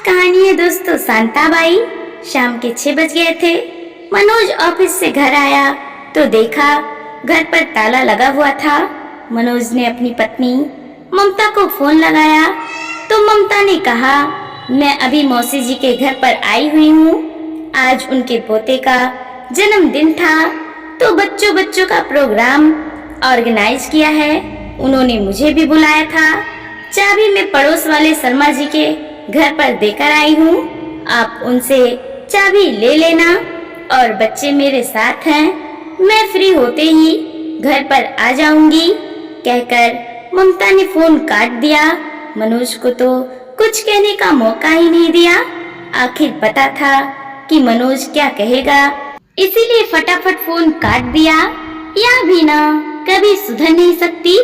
कहानी है दोस्तों शांताबाई। शाम के 6 बज गए थे। मनोज ऑफिस से घर आया तो देखा घर पर ताला लगा हुआ था। मनोज ने अपनी पत्नी ममता को फोन लगाया तो ममता ने कहा, मैं अभी मौसी जी के घर पर आई हुई हूँ। आज उनके पोते का जन्मदिन था तो बच्चों का प्रोग्राम ऑर्गेनाइज किया है। उन्होंने मुझे भी बुलाया था। चाबी मैं पड़ोस वाले शर्मा जी के घर पर देकर आई हूँ। आप उनसे चाबी ले लेना और बच्चे मेरे साथ हैं। मैं फ्री होते ही घर पर आ जाऊंगी। कहकर ममता ने फोन काट दिया। मनोज को तो कुछ कहने का मौका ही नहीं दिया। आखिर पता था कि मनोज क्या कहेगा, इसीलिए फटाफट फोन काट दिया। यह भी ना कभी सुधर नहीं सकती।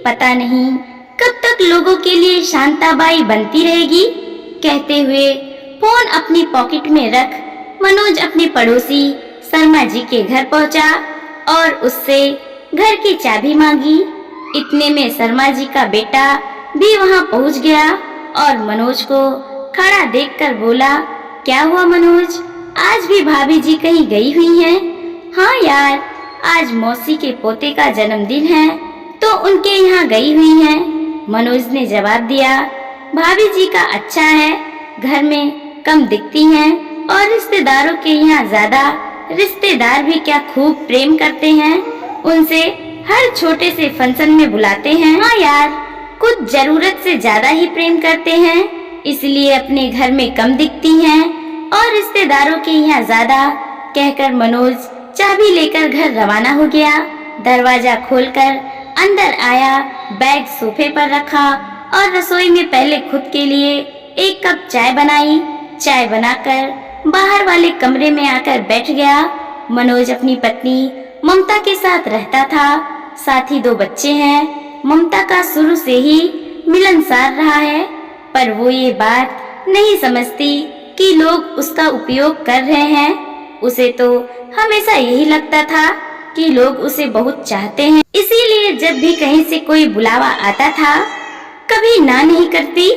पता नहीं कब तक लोगों के लिए शांताबाई बनती रहेगी। कहते हुए फोन अपनी पॉकेट में रख मनोज अपने पड़ोसी शर्मा जी के घर पहुंचा और उससे घर की चाबी मांगी। इतने में शर्मा जी का बेटा भी वहां पहुंच गया और मनोज को खड़ा देखकर बोला, क्या हुआ मनोज, आज भी भाभी जी कहीं गई हुई हैं? हाँ यार, आज मौसी के पोते का जन्मदिन है तो उनके यहाँ गई हुई हैं। मनोज ने जवाब दिया, भाभी जी का अच्छा है, घर में कम दिखती हैं और रिश्तेदारों के यहाँ ज्यादा। रिश्तेदार भी क्या खूब प्रेम करते हैं, उनसे हर छोटे से फंक्शन में बुलाते हैं। हाँ यार, कुछ जरूरत से ज्यादा ही प्रेम करते हैं, इसलिए अपने घर में कम दिखती हैं और रिश्तेदारों के यहाँ ज्यादा। कहकर मनोज चाबी लेकर घर रवाना हो गया। दरवाजा खोलकर अंदर आया, बैग सोफे पर रखा और रसोई में पहले खुद के लिए एक कप चाय बनाई। चाय बनाकर बाहर वाले कमरे में आकर बैठ गया। मनोज अपनी पत्नी ममता के साथ रहता था, साथ ही 2 बच्चे हैं। ममता का शुरू से ही मिलनसार रहा है, पर वो ये बात नहीं समझती कि लोग उसका उपयोग कर रहे हैं। उसे तो हमेशा यही लगता था कि लोग उसे बहुत चाहते हैं, इसीलिए जब भी कहीं से कोई बुलावा आता था कभी ना नहीं करती,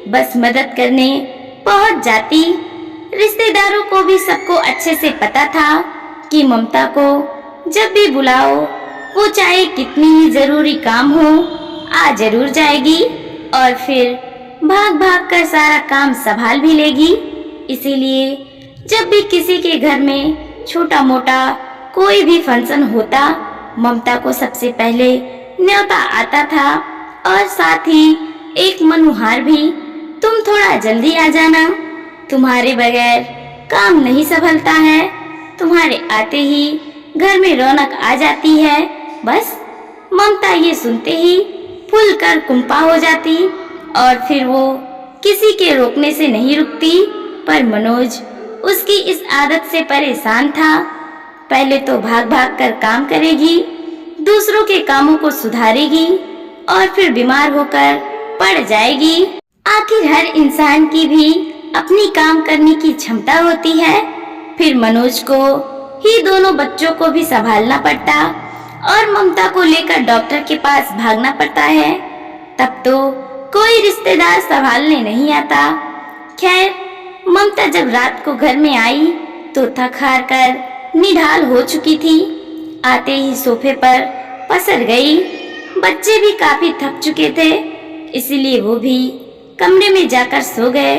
बस मदद करने पहुंच जाती। रिश्तेदारों को भी सबको अच्छे से पता था कि ममता को जब भी बुलाओ वो चाहे कितनी ही जरूरी काम हो आ जरूर जाएगी और फिर भाग भाग कर सारा काम संभाल भी लेगी। इसीलिए जब भी किसी के घर में छोटा मोटा कोई भी फंक्शन होता, ममता को सबसे पहले न्योता आता था और साथ ही एक मनुहार भी, तुम थोड़ा जल्दी आ जाना, तुम्हारे बगैर काम नहीं संभलता है, तुम्हारे आते ही घर में रौनक आ जाती है। बस ममता ये सुनते ही फूल कर कुंपा हो जाती और फिर वो किसी के रोकने से नहीं रुकती। पर मनोज उसकी इस आदत से परेशान था। पहले तो भाग भाग कर काम करेगी, दूसरों के कामों को सुधारेगी और फिर बीमार होकर पड़ जाएगी। आखिर हर इंसान की भी अपनी काम करने की क्षमता होती है। फिर मनोज को ही दोनों बच्चों को भी संभालना पड़ता और ममता को लेकर डॉक्टर के पास भागना पड़ता है। तब तो कोई रिश्तेदार संभालने नहीं आता। खैर, ममता जब रात को घर में आई तो थक हार कर निढाल हो चुकी थी। आते ही सोफे पर पसर गई। बच्चे भी काफी थक चुके थे, इसलिए वो भी कमरे में जाकर सो गए।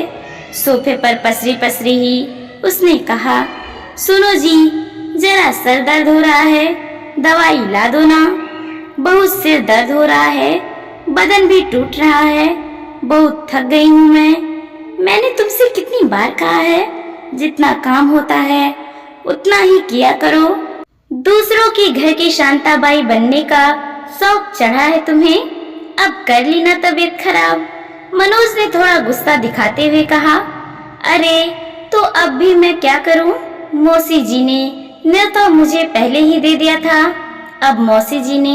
सोफे पर पसरी पसरी ही उसने कहा, सुनो जी, जरा सर दर्द हो रहा है, दवाई ला दो ना। बहुत सिर दर्द हो रहा है, बदन भी टूट रहा है, बहुत थक गई हूँ मैंने तुमसे कितनी बार कहा है, जितना काम होता है उतना ही किया करो। दूसरों के घर की शांताबाई बनने का शौक चढ़ा है तुम्हें, अब कर ली ना तबीयत खराब। मनोज ने थोड़ा गुस्सा दिखाते हुए कहा, अरे तो अब भी मैं क्या करूं? मौसी जी ने न्योता मुझे पहले ही दे दिया था। अब मौसी जी ने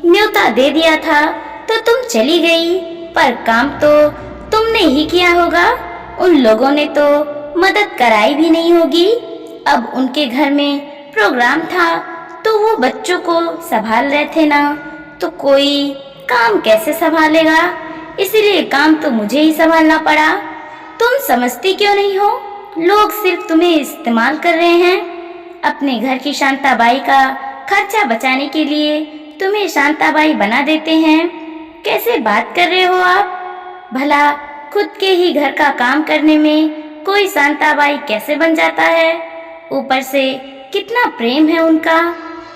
न्योता दे दिया था तो तुम चली गई, पर काम तो तुमने ही किया होगा। उन लोगों ने तो मदद कराई भी नहीं होगी। अब उनके घर में प्रोग्राम था तो वो बच्चों को संभाल रहे थे ना, तो कोई काम कैसे संभालेगा, इसीलिए काम तो मुझे ही संभालना पड़ा। तुम समझती क्यों नहीं हो? लोग सिर्फ तुम्हें इस्तेमाल कर रहे हैं। अपने घर की शांताबाई का खर्चा बचाने के लिए तुम्हें शांताबाई बना देते हैं। कैसे बात कर रहे हो आप? भला खुद के ही घर का काम करने में कोई शांताबाई कैसे बन जाता है? ऊपर से कितना प्रेम है उनका।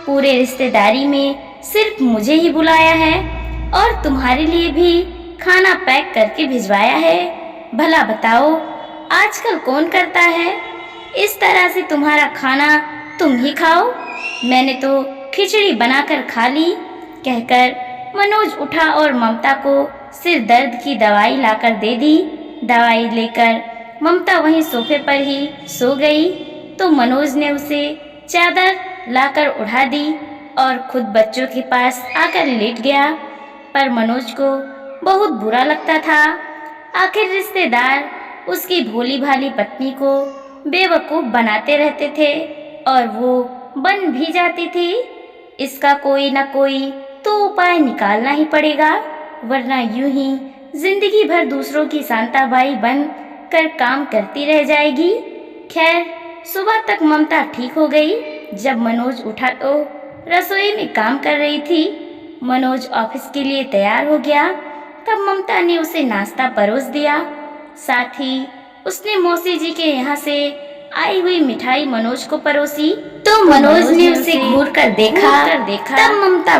पूरे रिश्तेदारी में सिर्फ मुझे ही बुलाया है और तुम्हारे लिए भी खाना पैक करके भिजवाया है। भला बताओ, आजकल कौन करता है? इस तरह से तुम्हारा खाना तुम ही खाओ, मैंने तो खिचड़ी बनाकर खा ली। कहकर मनोज उठा और ममता को सिर दर्द की दवाई लाकर दे दी। दवाई लेकर ममता वहीं सोफे पर ही सो गई तो मनोज ने उसे चादर लाकर उड़ा दी और खुद बच्चों के पास आकर लेट गया। पर मनोज को बहुत बुरा लगता था। आखिर रिश्तेदार उसकी भोली भाली पत्नी को बेवकूफ़ बनाते रहते थे और वो बन भी जाती थी। इसका कोई न कोई तो उपाय निकालना ही पड़ेगा, वरना यूं ही जिंदगी भर दूसरों की शांताबाई बन कर काम करती रह जाएगी। खैर, सुबह तक ममता ठीक हो गई। जब मनोज उठा तो रसोई में काम कर रही थी। मनोज ऑफिस के लिए तैयार हो गया तब ममता ने उसे नाश्ता परोस दिया। साथ ही उसने मौसी जी के यहाँ से आई हुई मिठाई मनोज को परोसी तो मनोज ने उसे घूर कर देखा। तब ममता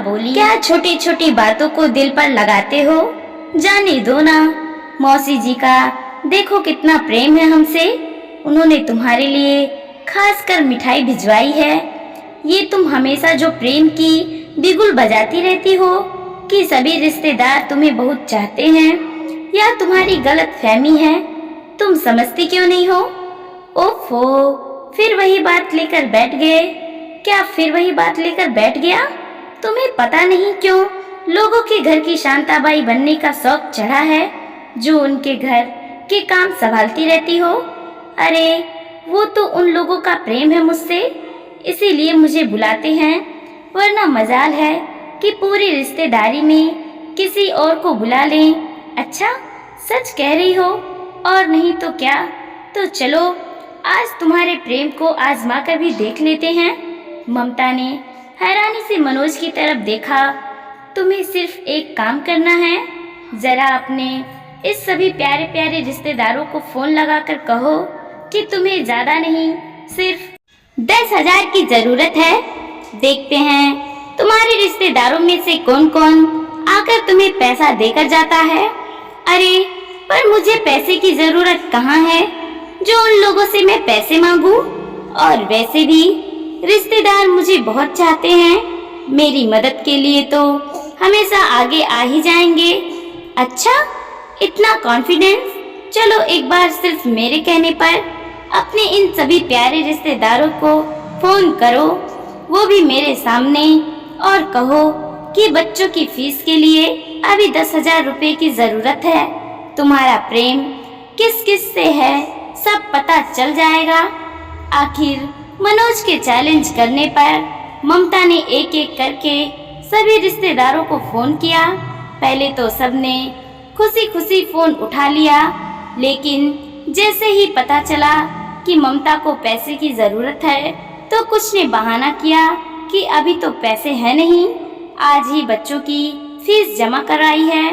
बोली, क्या छोटी छोटी बातों को दिल पर लगाते हो? जाने दो ना, मौसी जी का देखो कितना प्रेम है हमसे। उन्होंने तुम्हारे लिए खास कर मिठाई भिजवाई है। ये तुम हमेशा जो प्रेम की बिगुल बजाती रहती हो कि सभी रिश्तेदार तुम्हें बहुत चाहते हैं, या तुम्हारी गलत फहमी है? तुम समझती क्यों नहीं हो? ओफो, फिर वही बात लेकर बैठ गए। क्या फिर वही बात लेकर बैठ गया? तुम्हें पता नहीं क्यों लोगों के घर की शांताबाई बनने का शौक चढ़ा है, जो उनके घर के काम संभालती रहती हो। अरे वो तो उन लोगों का प्रेम है मुझसे, इसीलिए मुझे बुलाते हैं, वरना मजाल है कि पूरी रिश्तेदारी में किसी और को बुला लें। अच्छा, सच कह रही हो? और नहीं तो क्या? तो चलो आज तुम्हारे प्रेम को आजमा कर भी देख लेते हैं। ममता ने हैरानी से मनोज की तरफ देखा। तुम्हें सिर्फ एक काम करना है, जरा अपने इस सभी प्यारे प्यारे रिश्तेदारों को फोन लगाकर कहो कि तुम्हें ज्यादा नहीं सिर्फ 10,000 की जरूरत है। देखते हैं तुम्हारे रिश्तेदारों में से कौन कौन आकर तुम्हें पैसा देकर जाता है। अरे पर मुझे पैसे की जरूरत कहाँ है जो उन लोगों से मैं पैसे मांगू? और वैसे भी रिश्तेदार मुझे बहुत चाहते हैं, मेरी मदद के लिए तो हमेशा आगे आ ही जाएंगे। अच्छा, इतना कॉन्फिडेंस? चलो एक बार सिर्फ मेरे कहने पर अपने इन सभी प्यारे रिश्तेदारों को फोन करो, वो भी मेरे सामने, और कहो कि बच्चों की फीस के लिए अभी 10,000 रुपए की जरूरत है। तुम्हारा प्रेम किस किस से है सब पता चल जाएगा। आखिर मनोज के चैलेंज करने पर ममता ने एक एक करके सभी रिश्तेदारों को फोन किया। पहले तो सबने खुशी खुशी फोन उठा लिया, लेकिन जैसे ही पता चला कि ममता को पैसे की जरूरत है तो कुछ ने बहाना किया कि अभी तो पैसे हैं नहीं, आज ही बच्चों की फीस जमा कराई है,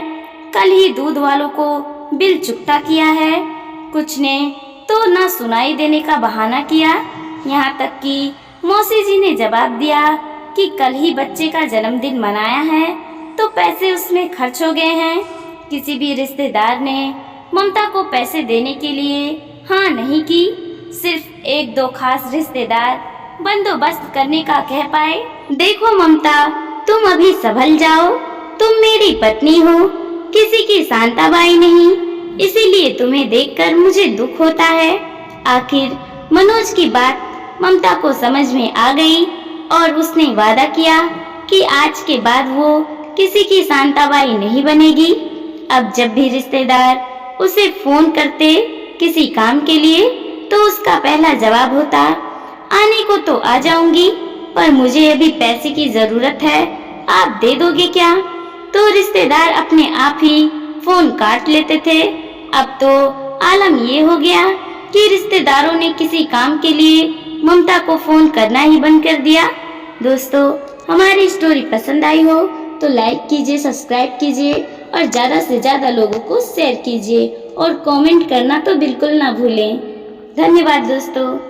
कल ही दूध वालों को बिल चुकता किया है। कुछ ने तो ना सुनाई देने का बहाना किया। यहाँ तक कि मौसी जी ने जवाब दिया कि कल ही बच्चे का जन्मदिन मनाया है तो पैसे उसमें खर्च हो गए हैं। किसी भी रिश्तेदार ने ममता को पैसे देने के लिए हाँ नहीं की। सिर्फ एक दो खास रिश्तेदार बंदोबस्त करने का कह पाए। देखो ममता, तुम अभी संभल जाओ, तुम मेरी पत्नी हो, किसी की शांताबाई नहीं, इसीलिए तुम्हें देखकर मुझे दुख होता है। आखिर मनोज की बात ममता को समझ में आ गई और उसने वादा किया कि आज के बाद वो किसी की शांताबाई नहीं बनेगी। अब जब भी रिश्तेदार उसे फोन करते किसी काम के लिए तो उसका पहला जवाब होता, आने को तो आ जाऊंगी, पर मुझे अभी पैसे की जरूरत है, आप दे दोगे क्या? तो रिश्तेदार अपने आप ही फोन काट लेते थे। अब तो आलम ये हो गया कि रिश्तेदारों ने किसी काम के लिए ममता को फोन करना ही बंद कर दिया। दोस्तों, हमारी स्टोरी पसंद आई हो तो लाइक कीजिए, सब्सक्राइब कीजिए और ज़्यादा से ज़्यादा लोगों को शेयर कीजिए और कमेंट करना तो बिल्कुल ना भूलें। धन्यवाद दोस्तों।